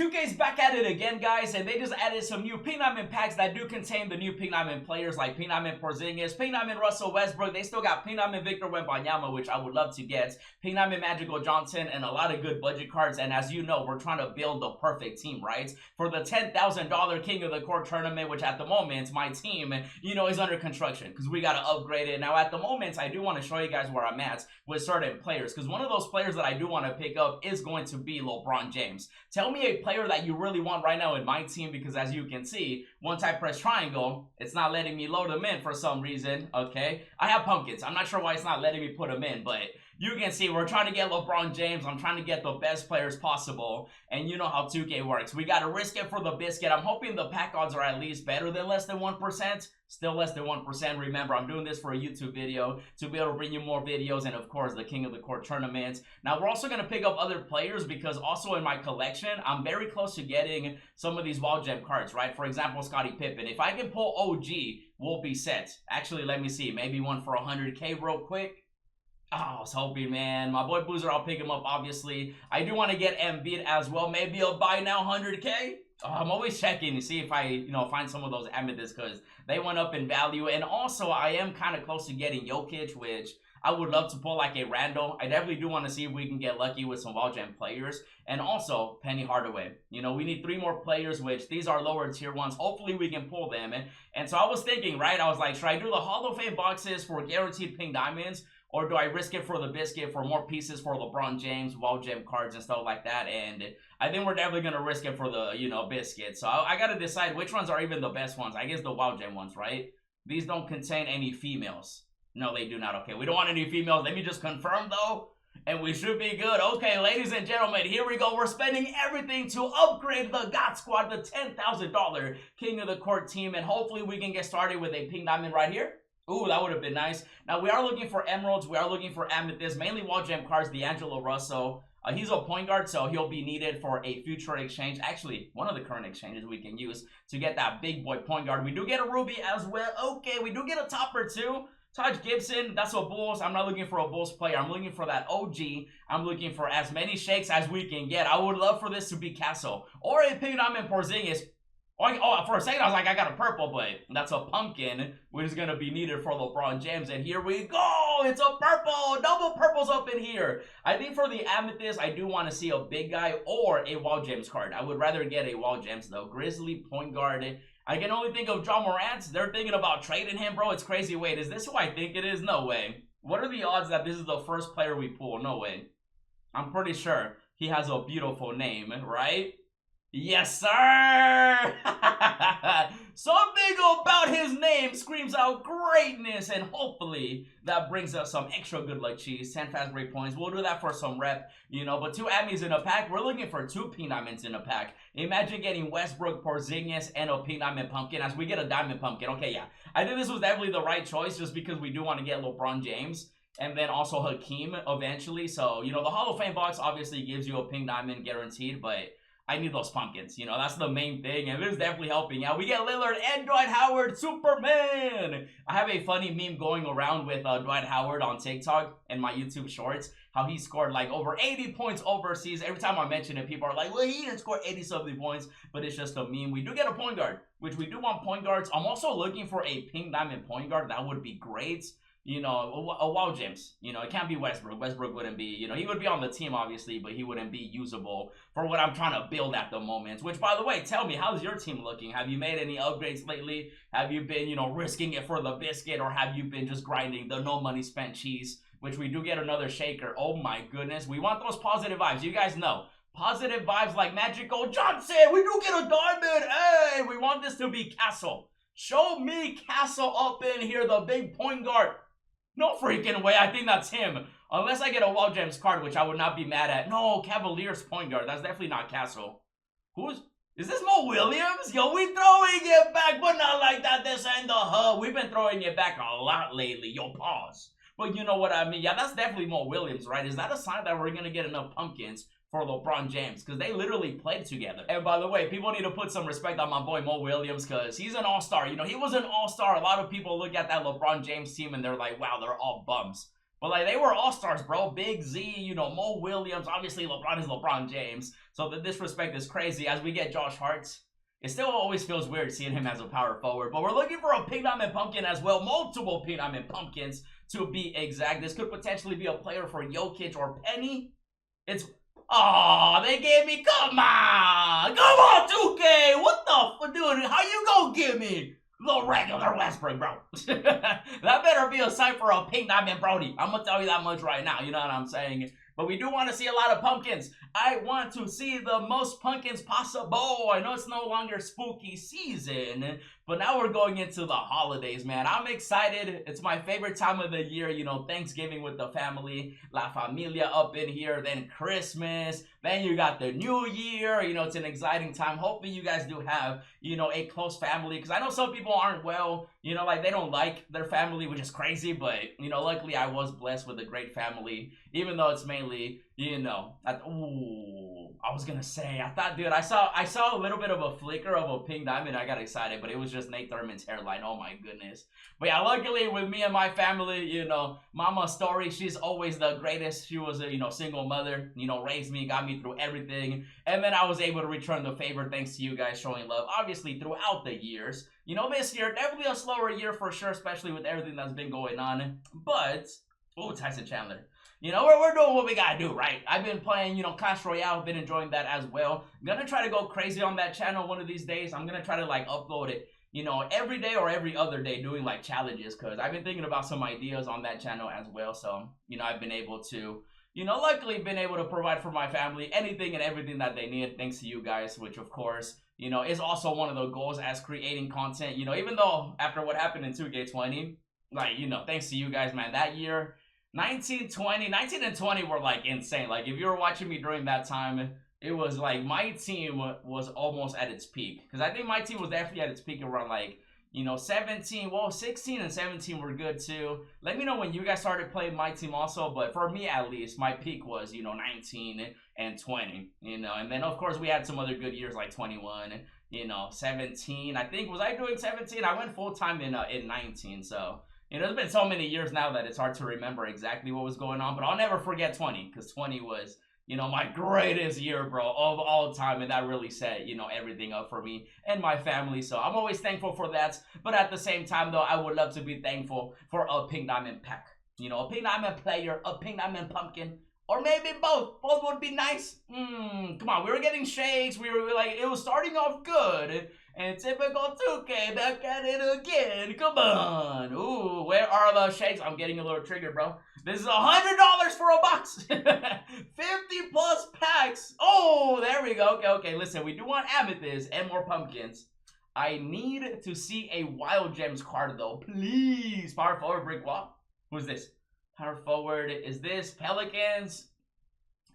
2K's back at it again, guys, and they just added some new P9 packs that do contain the new P9 players like P9 Porzingis, P9 Russell Westbrook. They still got P9 Victor Wembanyama, which I would love to get, P9 Magical Johnson, and a lot of good budget cards. And as you know, we're trying to build the perfect team, right? For the $10,000 King of the Court tournament, which at the moment, my team, is under construction because we got to upgrade it. Now, at the moment, I do want to show you guys where I'm at with certain players because one of those players that I do want to pick up is going to be LeBron James. Tell me a player that you really want right now in my team, because as you can see, once I press triangle, it's not letting me load them in for some reason. Okay, I have pumpkins. I'm not sure why it's not letting me put them in, but you can see we're trying to get LeBron James. I'm trying to get the best players possible, and you know how 2K works. We got to risk it for the biscuit. I'm hoping the pack odds are at least better than less than 1%. Still less than 1%. Remember, I'm doing this for a YouTube video to be able to bring you more videos and, of course, the King of the Court tournament. Now, we're also going to pick up other players because also in my collection, I'm very close to getting some of these wild gem cards, right? For example, Scottie Pippen. If I can pull OG, we'll be set. Actually, let me see. Maybe one for 100K real quick. Oh, I was hoping, man. My boy Boozer, I'll pick him up, obviously. I do want to get Embiid as well. Maybe a buy now 100K. I'm always checking to see if I, find some of those amethysts because they went up in value. And also, I am kind of close to getting Jokic, which I would love to pull like a rando. I definitely do want to see if we can get lucky with some wild gem players. And also, Penny Hardaway. We need 3 more players, which these are lower tier ones. Hopefully, we can pull them. And so I was thinking, right? I was like, should I do the Hall of Fame boxes for guaranteed pink diamonds? Or do I risk it for the biscuit for more pieces for LeBron James, wild gem cards, and stuff like that? And I think we're definitely going to risk it for the, biscuit. So I got to decide which ones are even the best ones. I guess the wild gem ones, right? These don't contain any females. No, they do not. Okay, we don't want any females. Let me just confirm, though. And we should be good. Okay, ladies and gentlemen, here we go. We're spending everything to upgrade the God Squad, the $10,000 King of the Court team. And hopefully we can get started with a pink diamond right here. Ooh, that would have been nice. Now, we are looking for emeralds. We are looking for amethysts, mainly wild gem cards, D'Angelo Russell. He's a point guard, so he'll be needed for a future exchange. Actually, one of the current exchanges we can use to get that big boy point guard. We do get a Ruby as well. Okay, we do get a topper too. Taj Gibson, that's a Bulls. I'm not looking for a Bulls player. I'm looking for that OG. I'm looking for as many shakes as we can get. I would love for this to be Castle or a P9 Porzingis. Oh, for a second, I was like, I got a purple, but that's a pumpkin, which is going to be needed for LeBron James. And here we go. It's a purple. Double purples up in here. I think for the amethyst, I do want to see a big guy or a wild gems card. I would rather get a wild gems, though. Grizzly, point guard. I can only think of John Morant. They're thinking about trading him, bro. It's crazy. Wait, is this who I think it is? No way. What are the odds that this is the first player we pull? No way. I'm pretty sure he has a beautiful name, right? Yes, sir! Something about his name screams out greatness, and hopefully that brings us some extra good luck cheese. 10 fast break points. We'll do that for some rep, but 2 Emmys in a pack. We're looking for 2 P9s in a pack. Imagine getting Westbrook, Porzingis, and a P9 pumpkin as we get a diamond pumpkin. Okay, yeah. I think this was definitely the right choice just because we do want to get LeBron James. And then also Hakeem eventually. So, the Hall of Fame box obviously gives you a pink diamond guaranteed, but I need those pumpkins, that's the main thing, and this is definitely helping out. We get Lillard and Dwight Howard, Superman! I have a funny meme going around with Dwight Howard on TikTok and my YouTube shorts, how he scored like over 80 points overseas. Every time I mention it, people are like, well, he didn't score 80-something points, but it's just a meme. We do get a point guard, which we do want point guards. I'm also looking for a pink diamond point guard. That would be great. A wild gems. It can't be Westbrook. Westbrook wouldn't be, he would be on the team, obviously, but he wouldn't be usable for what I'm trying to build at the moment. Which, by the way, tell me, how's your team looking? Have you made any upgrades lately? Have you been, risking it for the biscuit, or have you been just grinding the no money spent cheese? Which we do get another shaker. Oh my goodness. We want those positive vibes. You guys know. Positive vibes like Magical Johnson. We do get a diamond. Hey, we want this to be Castle. Show me Castle up in here, the big point guard. No freaking way. I think that's him. Unless I get a wild gems card, which I would not be mad at. No, Cavaliers point guard. That's definitely not Castle. Is this Mo Williams? Yo, we throwing it back, but not like that. This ain't the hub. We've been throwing it back a lot lately. Yo, pause. But you know what I mean. Yeah, that's definitely Mo Williams, right? Is that a sign that we're going to get enough pumpkins for LeBron James? Because they literally played together. And by the way, people need to put some respect on my boy Mo Williams because he's an all-star. He was an all-star. A lot of people look at that LeBron James team and they're like, wow, they're all bums. But like they were all-stars, bro. Big Z, you know, Mo Williams. Obviously, LeBron is LeBron James. So the disrespect is crazy. As we get Josh Hart's, it still always feels weird seeing him as a power forward. But we're looking for a Pink Diamond Pumpkin as well. Multiple Pink Diamond Pumpkins to be exact. This could potentially be a player for Jokic or Penny. It's... Oh, they gave me... Come on! Come on, 2K! What the... Dude, how you gonna give me the regular Westbrook, bro? That better be a sign for a Pink Diamond Brody. I'm gonna tell you that much right now. You know what I'm saying? But we do want to see a lot of pumpkins. I want to see the most pumpkins possible. I know it's no longer spooky season, but now we're going into the holidays, man. I'm excited. It's my favorite time of the year. You know, Thanksgiving with the family, La Familia up in here, then Christmas, then you got the New Year. You know, it's an exciting time. Hopefully you guys do have, you know, a close family, because I know some people aren't well, you know, like they don't like their family, which is crazy, but, you know, luckily I was blessed with a great family, even though it's mainly, you know, I was gonna say, I thought, dude, I saw a little bit of a flicker of a pink diamond. I got excited, but it was just Nate Thurman's hairline. Oh my goodness. But yeah, luckily with me and my family, you know, Mama Story, she's always the greatest. She was a, you know, single mother, you know, raised me, got me through everything. And then I was able to return the favor thanks to you guys showing love, obviously, throughout the years. You know, this year, definitely a slower year for sure, especially with everything that's been going on. But, oh, Tyson Chandler. You know, we're doing what we gotta do, right? I've been playing, you know, Clash Royale, been enjoying that as well. I'm gonna try to go crazy on that channel one of these days. I'm gonna try to, like, upload it, you know, every day or every other day doing, like, challenges, because I've been thinking about some ideas on that channel as well. So, you know, I've been able to, you know, luckily been able to provide for my family anything and everything that they need, thanks to you guys, which, of course, you know, is also one of the goals as creating content. You know, even though after what happened in 2K20, like, you know, thanks to you guys, man, that year, 19 and 20 were like insane. Like if you were watching me during that time, it was like my team was almost at its peak, because I think my team was definitely at its peak around, like, you know, 17. Well, 16 and 17 were good too. Let me know when you guys started playing my team also, but for me at least, my peak was, you know, 19 and 20, you know. And then of course we had some other good years like 21, you know, 17. I think, was I doing 17? I went full time in 19. So, you know, there's been so many years now that it's hard to remember exactly what was going on, but I'll never forget 20, because 20 was, you know, my greatest year, bro, of all time, and that really set, you know, everything up for me and my family. So I'm always thankful for that, but at the same time, though, I would love to be thankful for a Pink Diamond pack. You know, a Pink Diamond player, a Pink Diamond pumpkin, or maybe both. Both would be nice. Come on, we were getting shakes. We were like, it was starting off good. And typical 2K, back at it again. Come on. Ooh, where are the shakes? I'm getting a little triggered, bro. This is $100 for a box. 50 plus packs. Oh, there we go. Okay. Listen, we do want amethyst and more pumpkins. I need to see a Wild Gems card, though. Please. Power forward, brick wall. Who's this? Power forward. Is this Pelicans?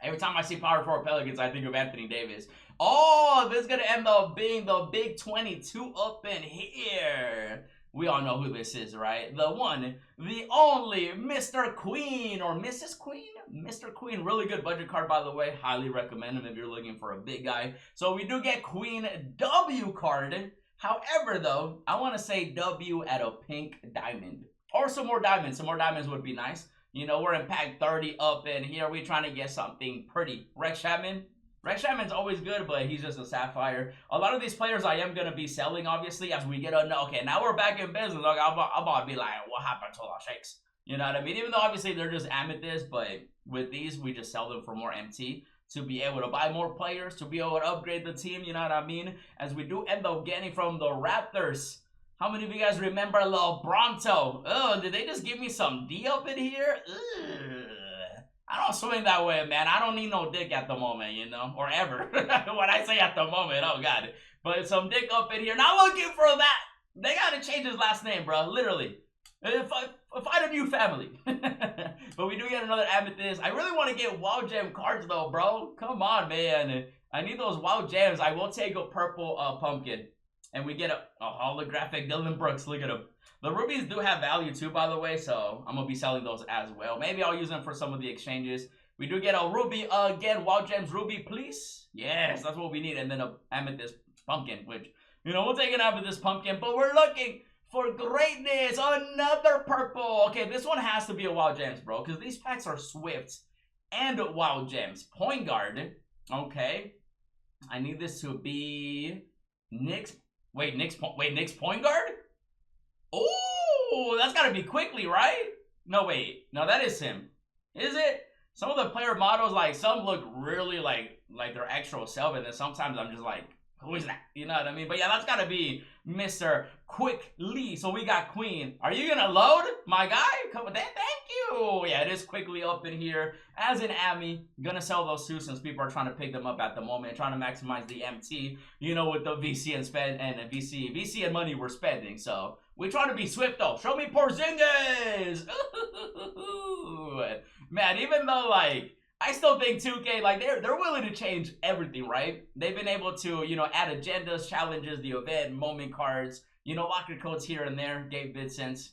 Every time I see power forward Pelicans, I think of Anthony Davis. Oh, this is going to end up being the big 22 up in here. We all know who this is, right? The one, the only Mr. Queen, or Mrs. Queen? Mr. Queen, really good budget card, by the way. Highly recommend him if you're looking for a big guy. So we do get Queen W card. However, though, I want to say W at a pink diamond. Or some more diamonds. Some more diamonds would be nice. You know, we're in pack 30 up in here. We're trying to get something pretty. Rex Chapman. Rex Chapman's always good, but he's just a sapphire. A lot of these players I am going to be selling, obviously, as we get on. Okay, now we're back in business. Like, I'm about to be like, what happened to our shakes? You know what I mean? Even though, obviously, they're just amethyst, but with these, we just sell them for more MT to be able to buy more players, to be able to upgrade the team, you know what I mean? As we do end up getting from the Raptors. How many of you guys remember LeBronto? Oh, did they just give me some D up in here? Ugh. I don't swing that way, man. I don't need no dick at the moment, you know? Or ever. When I say at the moment, oh God. But some dick up in here. Not looking for that. They gotta change his last name, bro. Literally. If I had a new family. But we do get another amethyst. I really want to get Wild Gem cards, though, bro. Come on, man. I need those Wild Gems. I will take a purple pumpkin. And we get a holographic Dylan Brooks. Look at him. The rubies do have value too, by the way, so I'm going to be selling those as well. Maybe I'll use them for some of the exchanges. We do get a ruby again. Wild Gems ruby, please. Yes, that's what we need. And then a amethyst pumpkin, which, you know, we'll take an amethyst pumpkin. But we're looking for greatness. Another purple. Okay, this one has to be a wild gems, bro, because these packs are Swift and wild gems. Point guard. Okay. I need this to be Nick's. Wait, Nick's point guard? Oh, that's got to be quickly, right? No, wait. No, that is him. Is it? Some of the player models, like, some look really like their actual self, and then sometimes I'm just like, who is that? You know what I mean? But yeah, that's got to be Mr. Quickly. So we got Queen. Are you going to load, my guy? Come with that. Thank you. Yeah, it is Quickly up in here. As in Ami, gonna sell those too since people are trying to pick them up at the moment, trying to maximize the MT, you know, with the VC and spend and VC and money we're spending. So we try to be swift though. Show me Porzingis. Man, even though like I still think 2K, like, they're willing to change everything, right? They've been able to, you know, add agendas, challenges, the event, moment cards, you know, locker codes here and there. Gabe Vincent.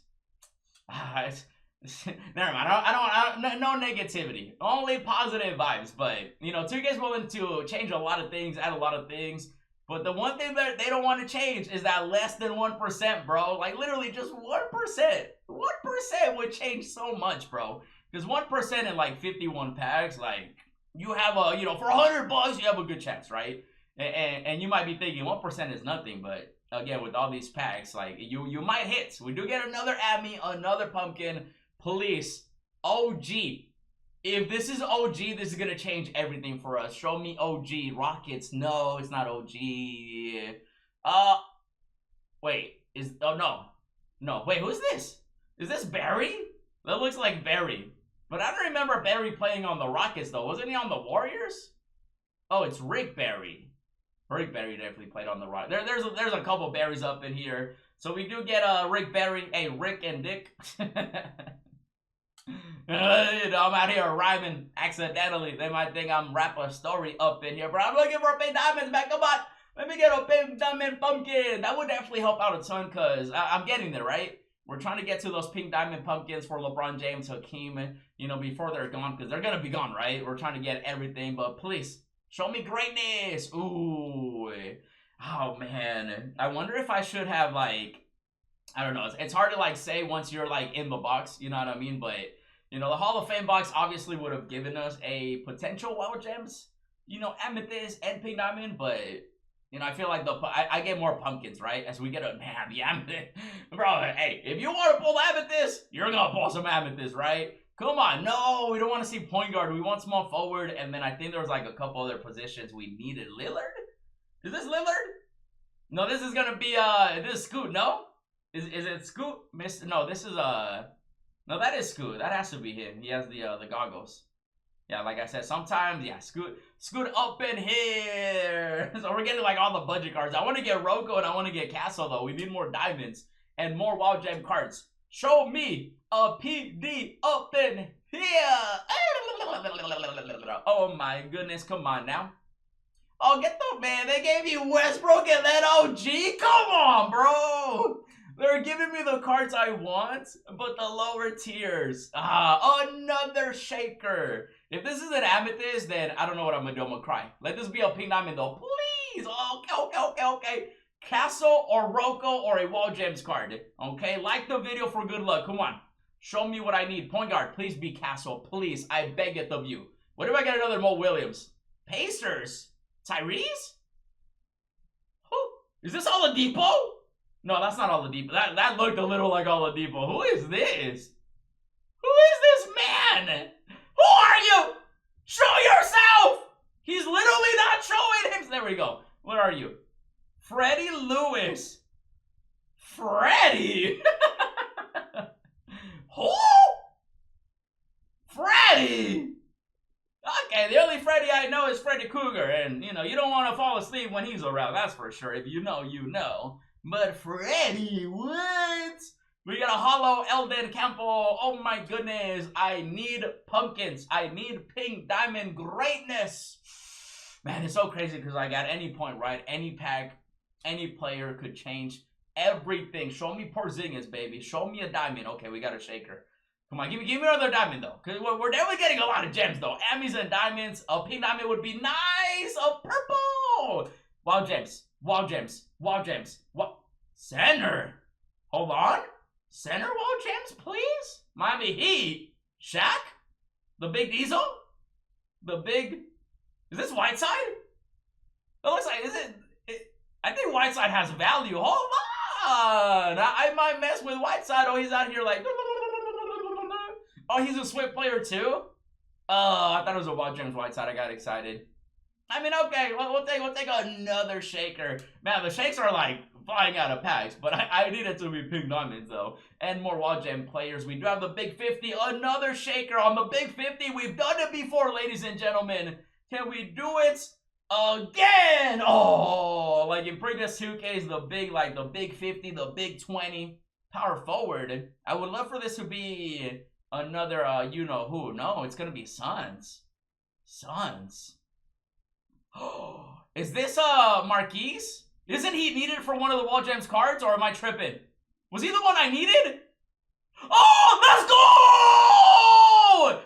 Never mind. I don't no negativity. Only positive vibes. But, you know, 2K's willing to change a lot of things, add a lot of things. But the one thing that they don't want to change is that less than 1%, bro. Like, literally just 1%. 1% would change so much, bro. Because 1% in like 51 packs, like, you have a, you know, for $100, you have a good chance, right? And you might be thinking 1% is nothing, but again, with all these packs, like, you might hit. We do get another Ami, another Pumpkin, Police, OG. If this is OG, this is gonna change everything for us. Show me OG. Rockets. No, it's not OG. Wait. No, wait, who's this? Is this Barry? That looks like Barry. But I don't remember Barry playing on the Rockets, though. Wasn't he on the Warriors? Oh, it's Rick Barry. Rick Barry definitely played on the Rockets. There's a couple Barrys up in here. So we do get Rick Barry. Hey, Rick and Dick. You know, I'm out here rhyming accidentally. They might think I'm rapper story up in here. But I'm looking for pink diamonds, man. Come on. Let me get a pink diamond pumpkin. That would definitely help out a ton because I'm getting there, right? We're trying to get to those pink diamond pumpkins for LeBron James, Hakeem, you know, before they're gone, because they're going to be gone, right? We're trying to get everything, but please, show me greatness. Ooh. Oh, man. I wonder if I should have, like, I don't know. It's hard to, like, say once you're, like, in the box, you know what I mean? But, you know, the Hall of Fame box obviously would have given us a potential wild gems, you know, amethyst and pink diamond, but... You know, I feel like I get more pumpkins, right? As we get a, man, the amethyst. Bro, hey, if you want to pull amethyst, you're going to pull some amethyst, right? Come on. No, we don't want to see point guard. We want small forward. And then I think there was like a couple other positions we needed. Lillard? Is this Lillard? No, this is going to be, this is Scoot, no? Is it Scoot? No, this is, no, that is Scoot. That has to be him. He has the goggles. Yeah, like I said, sometimes, yeah, scoot up in here. So we're getting like all the budget cards. I want to get Rocco and I want to get Castle though. We need more diamonds and more wild gem cards. Show me a PD up in here. Oh my goodness, come on now. Oh, get the man. They gave you Westbrook and then OG. Come on, bro. They're giving me the cards I want, but the lower tiers. Another shaker. If this is an amethyst, then I don't know what I'm gonna do. I'm gonna cry. Let this be a pink diamond though, please. Okay. Castle or Rocco or a wall gems card. Okay, like the video for good luck. Come on, show me what I need. Point guard, please be Castle. Please, I beg it of you. What if I get another Mo Williams? Pacers, Tyrese. Who is this? Oladipo? No, that's not Oladipo. That looked a little like Oladipo. Who is this? Who is this man? Who are you? Show yourself! He's literally not showing him. There we go. What are you? Freddie Lewis. Freddie? Who? Freddie? Okay, the only Freddie I know is Freddy Cougar. And, you know, you don't want to fall asleep when he's around. That's for sure. If you know, you know. But Freddie, what? We got a hollow Eldon Campbell. Oh my goodness. I need pumpkins. I need pink diamond greatness. Man, it's so crazy because like at any point, right? Any pack, any player could change everything. Show me Porzingis, baby. Show me a diamond. Okay, we got a shaker. Come on, give me another diamond though. Because we're definitely getting a lot of gems though. Amis and diamonds. A pink diamond would be nice. A purple. Wild gems. Wild gems. Wild gems. What? Center. Hold on. Center wall gems, please. Miami Heat. Shaq? The big Diesel? The big... Is this Whiteside? It looks like... Is it... I think Whiteside has value. Hold on. I might mess with Whiteside. Oh, he's out here like... Oh, he's a Swift player too? Oh, I thought it was a Wild James Whiteside. I got excited. I mean, okay, we'll take another shaker. Man, the shakes are like flying out of packs, but I need it to be pink diamonds though. And more Wild Gem players. We do have the big 50, another shaker on the big 50. We've done it before, ladies and gentlemen. Can we do it again? Oh, like in previous 2Ks, the big 50, the big 20. Power forward. I would love for this to be another, you know who. No, it's gonna be Suns. Suns. Oh, is this Marquise? Isn't he needed for one of the Wall Gems cards, or am I tripping? Was he the one I needed? Oh, let's go!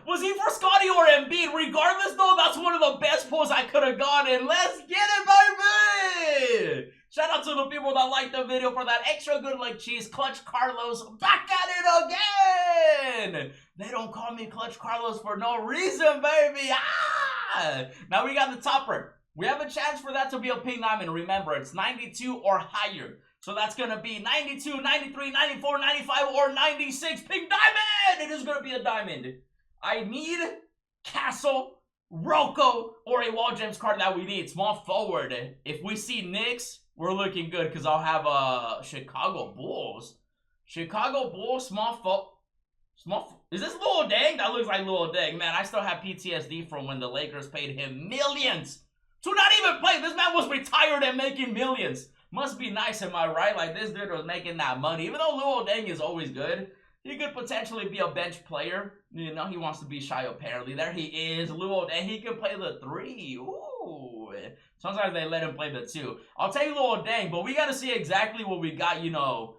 Was he for Scotty or Embiid? Regardless, though, that's one of the best pulls I could have gotten. Let's get it, baby! Shout out to the people that liked the video for that extra good luck cheese. Clutch Carlos back at it again! They don't call me Clutch Carlos for no reason, baby! Ah! Now we got the topper. We have a chance for that to be a pink diamond. Remember, it's 92 or higher. So that's going to be 92, 93, 94, 95, or 96. Pink diamond! It is going to be a diamond. I need Castle, Rocco, or a Wall Gems card that we need. Small forward. If we see Knicks, we're looking good because I'll have Chicago Bulls. Chicago Bulls, is this Lil Dang? That looks like Lil Dang. Man, I still have PTSD from when the Lakers paid him millions to not even play. This man was retired and making millions. Must be nice, am I right? Like, this dude was making that money. Even though Lil Dang is always good, he could potentially be a bench player. You know, he wants to be shy, apparently. There he is, Lil Dang. He can play the 3. Ooh. Sometimes they let him play the 2. I'll tell you Lil Dang, but we got to see exactly what we got, you know,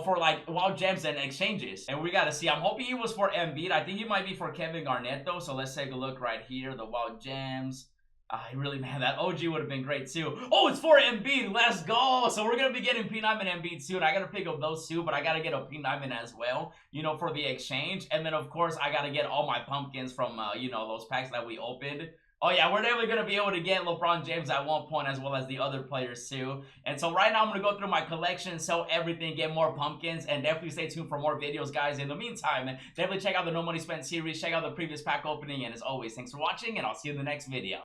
for like Wild Gems and exchanges. And we got to see. I'm hoping he was for Embiid. I think he might be for Kevin Garnett, though. So let's take a look right here. The Wild Gems. Man, that OG would have been great too. Oh, it's for Embiid. Let's go. So we're going to be getting P9 and Embiid soon. I got to pick up those two, but I got to get a P9 as well, you know, for the exchange. And then, of course, I got to get all my pumpkins from, you know, those packs that we opened. Oh, yeah, we're definitely going to be able to get LeBron James at one point as well as the other players too. And so right now I'm going to go through my collection, sell everything, get more pumpkins, and definitely stay tuned for more videos, guys. In the meantime, definitely check out the No Money Spent series, check out the previous pack opening, and as always, thanks for watching, and I'll see you in the next video.